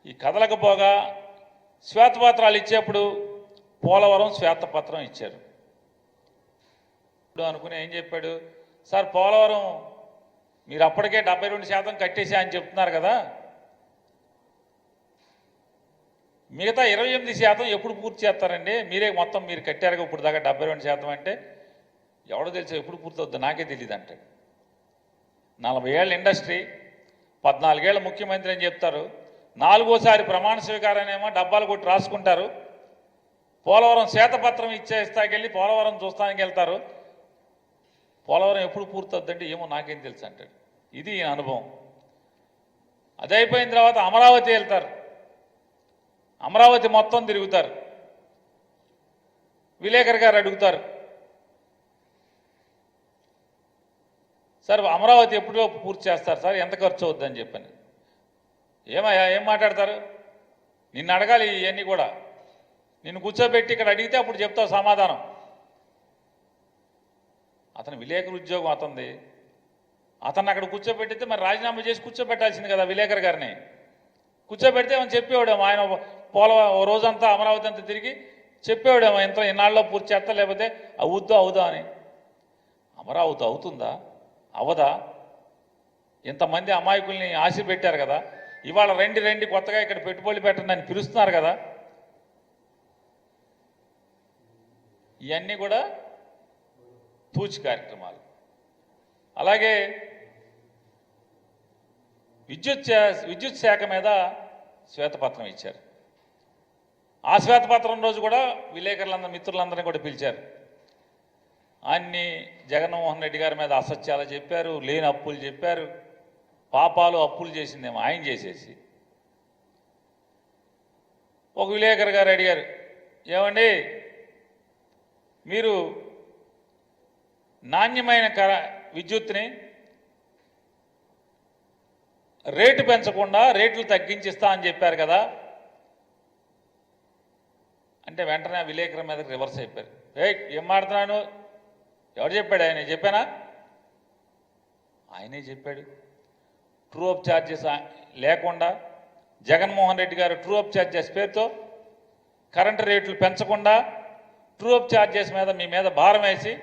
ఈ కదలకపోగా శ్వేతపత్రాలు ఇచ్చేప్పుడు పోలవరం శ్వేతపత్రం ఇచ్చారు. ఇప్పుడు అనుకుని ఏం చెప్పాడు, సార్ పోలవరం మీరు అప్పటికే 72% కట్టేసా అని చెప్తున్నారు కదా, మిగతా 28% ఎప్పుడు పూర్తి చేస్తారండి? మీరే మొత్తం మీరు కట్టారుగా ఇప్పుడు దాకా 72% అంటే ఎవడో తెలుసు ఎప్పుడు పూర్తవుద్దో నాకే తెలియదు అంటాడు. 40 ఏళ్ళ ఇండస్ట్రీ, 14 ఏళ్ళ ముఖ్యమంత్రి అని చెప్తారు, 4వసారి ప్రమాణ స్వీకారాన్నేమో డబ్బాలు కొట్టి రాసుకుంటారు. పోలవరం శ్వేతపత్రం ఇచ్చేస్తాకెళ్ళి పోలవరం చూస్తానికి వెళ్తారు. పోలవరం ఎప్పుడు పూర్తవుద్దంటే ఏమో నాకేం తెలుసు అంటాడు. ఇది ఈయన అనుభవం. అది అయిపోయిన తర్వాత అమరావతి వెళ్తారు, అమరావతి మొత్తం తిరుగుతారు. విలేకర్ గారు అడుగుతారు, సార్ అమరావతి ఎప్పుడో పూర్తి చేస్తారు సార్, ఎంత ఖర్చు అవుద్దని చెప్పని. ఏమయ్యా ఏం మాట్లాడతారు? నిన్ను అడగాలి ఇవన్నీ కూడా. నిన్ను కూర్చోబెట్టి ఇక్కడ అడిగితే అప్పుడు చెప్తావు సమాధానం. అతను విలేకరు ఉద్యోగం అతనిది. అతన్ని అక్కడ కూర్చోబెట్టితే మరి రాజీనామా చేసి కూర్చోబెట్టాల్సింది కదా విలేకర్ గారిని. కూర్చోబెడితే ఏమని చెప్పేవాడేమో, ఆయన ఓ రోజంతా అమరావతి అంతా తిరిగి చెప్పేవాడేమో ఇంత ఇన్నాళ్ళలో పూర్తి చేస్తా, లేకపోతే అవుద్దా అని. అమరావతి అవుతుందా అవదా? ఇంతమంది అమాయకుల్ని ఆశ పెట్టారు కదా, ఇవాళ రండి కొత్తగా ఇక్కడ పెట్టుబడులు పెట్టండి అని పిలుస్తున్నారు కదా. ఇవన్నీ కూడా తూచి కార్యక్రమాలు. అలాగే విద్యుత్ శాఖ మీద శ్వేతపత్రం ఇచ్చారు. ఆ శ్వేతపత్రం రోజు కూడా విలేకరులందరూ మిత్రులందరినీ కూడా పిలిచారు. అన్ని జగన్మోహన్ రెడ్డి గారి మీద అసత్యాలు చెప్పారు, లేని అప్పులు చెప్పారు, పాపాలు అప్పులు చేసిందేమో ఆయన చేసేసి. ఒక విలేకరు గారు అడిగారు, ఏమండి మీరు నాణ్యమైన విద్యుత్ని రేటు పెంచకుండా రేట్లు తగ్గించిస్తా అని చెప్పారు కదా అంటే వెంటనే విలేకరుల మీద రివర్స్ అయిపోయారు. ఏం మాడుతున్నాను, ఎవరు చెప్పాడు? ఆయన చెప్పానా? ఆయనే చెప్పాడు. ట్రూ అప్ ఛార్జెస్ లేకుండా జగన్మోహన్ రెడ్డి గారు ట్రూ అప్ ఛార్జెస్ పేరుతో కరెంటు రేట్లు పెంచకుండా ట్రూ అప్ ఛార్జెస్ మీద మీ మీద భారం వేసి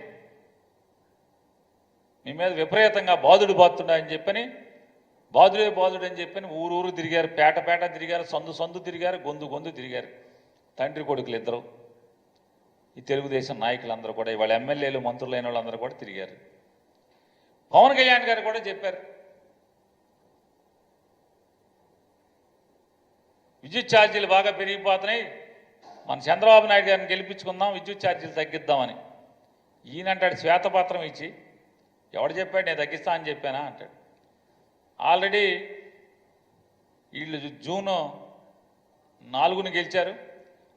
మీ మీద విపరీతంగా బాధుడు చెప్పని బాధుడు అని చెప్పని ఊరు తిరిగారు, పేట తిరిగారు, సందు తిరిగారు, గొంతు తిరిగారు. తండ్రి కొడుకులు ఇద్దరు, ఈ తెలుగుదేశం నాయకులందరూ కూడా, ఇవాళ ఎమ్మెల్యేలు మంత్రులైన వాళ్ళందరూ కూడా తిరిగారు. పవన్ కళ్యాణ్ గారు కూడా చెప్పారు, విద్యుత్ ఛార్జీలు బాగా పెరిగిపోతున్నాయి, మన చంద్రబాబు నాయుడు గారిని గెలిపించుకుందాం, విద్యుత్ ఛార్జీలు తగ్గిద్దామని. ఈయనంటాడు శ్వేతపత్రం ఇచ్చి, ఎవడు చెప్పాడు నేను తగ్గిస్తా అని చెప్పానా అంటాడు. ఆల్రెడీ వీళ్ళు జూన్ 4ని గెలిచారు,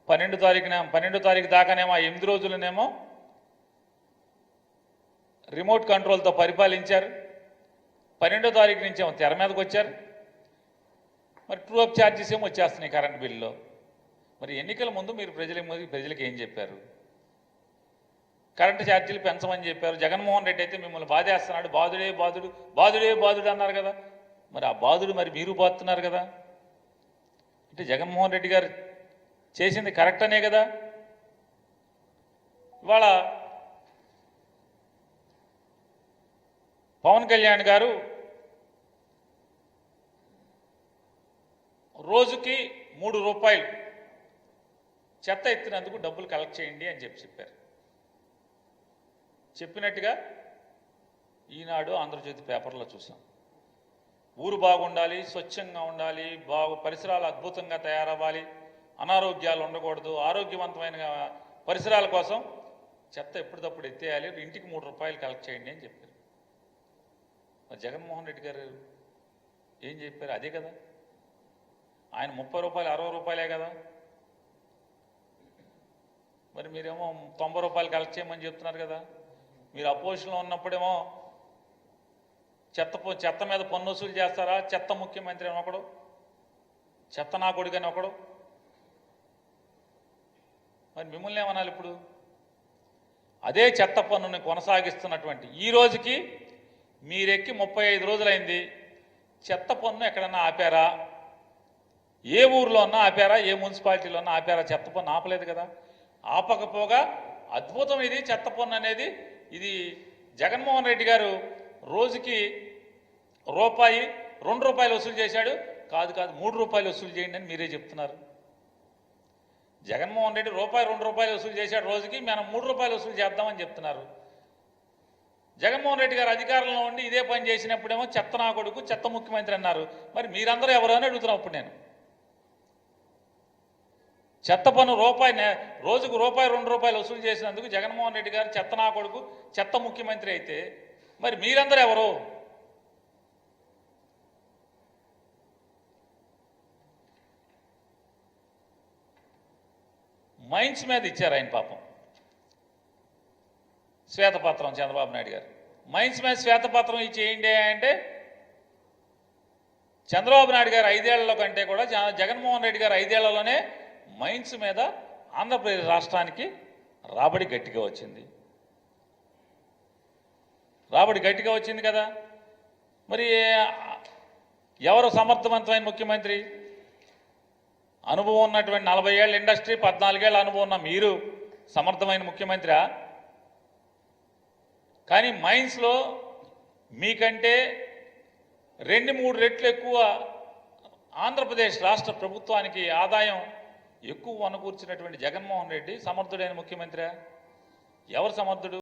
12 తారీఖు దాకానేమో 8 రోజులనేమో రిమోట్ కంట్రోల్తో పరిపాలించారు. 12వ తారీఖు నుంచి ఏమో తెర మీదకి వచ్చారు. మరి ట్రూ అప్ ఛార్జెస్ ఏమో వచ్చేస్తున్నాయి కరెంట్ బిల్లులో. మరి ఎన్నికల ముందు మీరు ప్రజలకు ఏం చెప్పారు? కరెంటు ఛార్జీలు పెంచమని చెప్పారు. జగన్మోహన్ రెడ్డి అయితే మిమ్మల్ని బాధేస్తున్నాడు, బాధుడే అన్నారు కదా. మరి ఆ బాధుడు మరి మీరు బాధుతున్నారు కదా. అంటే జగన్మోహన్ రెడ్డి గారు చేసింది కరెక్ట్ అనే కదా. ఇవాళ పవన్ కళ్యాణ్ గారు రోజుకి 3 రూపాయలు చెత్త ఎత్తినందుకు డబ్బులు కలెక్ట్ చేయండి అని చెప్పారు. చెప్పినట్టుగా ఈనాడు, ఆంధ్రజ్యోతి పేపర్లో చూసాం. ఊరు బాగుండాలి, స్వచ్ఛంగా ఉండాలి, పరిసరాలు అద్భుతంగా తయారవ్వాలి, అనారోగ్యాలు ఉండకూడదు, ఆరోగ్యవంతమైన పరిసరాల కోసం చెత్త ఎప్పటికప్పుడు ఎత్తేయాలి, ఇంటికి 3 రూపాయలు కలెక్ట్ చేయండి అని చెప్పారు. మరి జగన్మోహన్ రెడ్డి గారు ఏం చెప్పారు? అదే కదా. ఆయన 30 రూపాయలు 60 రూపాయలే కదా. మరి మీరేమో 90 రూపాయలు కలెక్ట్ చేయమని చెప్తున్నారు కదా. మీరు అపోజిషన్లో ఉన్నప్పుడేమో చెత్త మీద పన్ను వసూలు చేస్తారా? చెత్త ముఖ్యమంత్రి అని ఒకడు, చెత్త నా కొడుకని ఒకడు. మరి మిమ్మల్ని ఏమనాలి ఇప్పుడు? అదే చెత్త పన్నుని కొనసాగిస్తున్నటువంటి ఈ రోజుకి మీరెక్కి 35 రోజులైంది. చెత్త పన్ను ఎక్కడన్నా ఆపారా? ఏ ఊర్లో ఉన్నా ఆపారా, ఏ మున్సిపాలిటీలో ఉన్నా ఆపారా? చెత్త పన్ను ఆపలేదు కదా. ఆపకపోగా అద్భుతం ఇది చెత్త పన్ను అనేది. ఇది జగన్మోహన్ రెడ్డి గారు రోజుకి రూపాయి, 2 రూపాయలు వసూలు చేశాడు. కాదు 3 రూపాయలు వసూలు చేయండి అని మీరే చెప్తున్నారు. జగన్మోహన్ రెడ్డి రూపాయి, 2 రూపాయలు వసూలు చేశాడు రోజుకి, మనం 3 రూపాయలు వసూలు చేద్దామని చెప్తున్నారు. జగన్మోహన్ రెడ్డి గారు అధికారంలో ఉండి ఇదే పని చేసినప్పుడేమో చెత్త నా కొడుకు, చెత్త ముఖ్యమంత్రి అన్నారు. మరి మీరందరూ ఎవరు అని అడుగుతున్నాం ఇప్పుడు నేను. చెత్త పన్ను రోజుకు రూపాయి, 2 రూపాయలు వసూలు చేసినందుకు జగన్మోహన్ రెడ్డి గారు చెత్త నా కొడుకు, చెత్త ముఖ్యమంత్రి అయితే మరి మీరందరూ ఎవరు? మైన్స్ మీద ఇచ్చారు ఆయన పాపం శ్వేతపత్రం. చంద్రబాబు నాయుడు గారు మైన్స్ మీద శ్వేతపత్రం ఇచ్చేయండి అంటే చంద్రబాబు నాయుడు గారు 5 ఏళ్లలో కంటే కూడా జగన్మోహన్ రెడ్డి గారు 5 ఏళ్లలోనే మైన్స్ మీద ఆంధ్రప్రదేశ్ రాష్ట్రానికి రాబడి గట్టిగా వచ్చింది. రాబడి గట్టిగా వచ్చింది కదా. మరి ఎవరు సమర్థవంతమైన ముఖ్యమంత్రి? అనుభవం ఉన్నటువంటి 40 ఏళ్ళ ఇండస్ట్రీ, 14 ఏళ్ళ అనుభవం ఉన్న మీరు సమర్థమైన ముఖ్యమంత్రి? కానీ మైన్స్లో మీకంటే 2-3 రెట్లు ఎక్కువ ఆంధ్రప్రదేశ్ రాష్ట్ర ప్రభుత్వానికి ఆదాయం ఎక్కువ అనుకూర్చినటువంటి జగన్మోహన్ రెడ్డి సమర్థుడైన ముఖ్యమంత్రి? ఎవరు సమర్థుడు?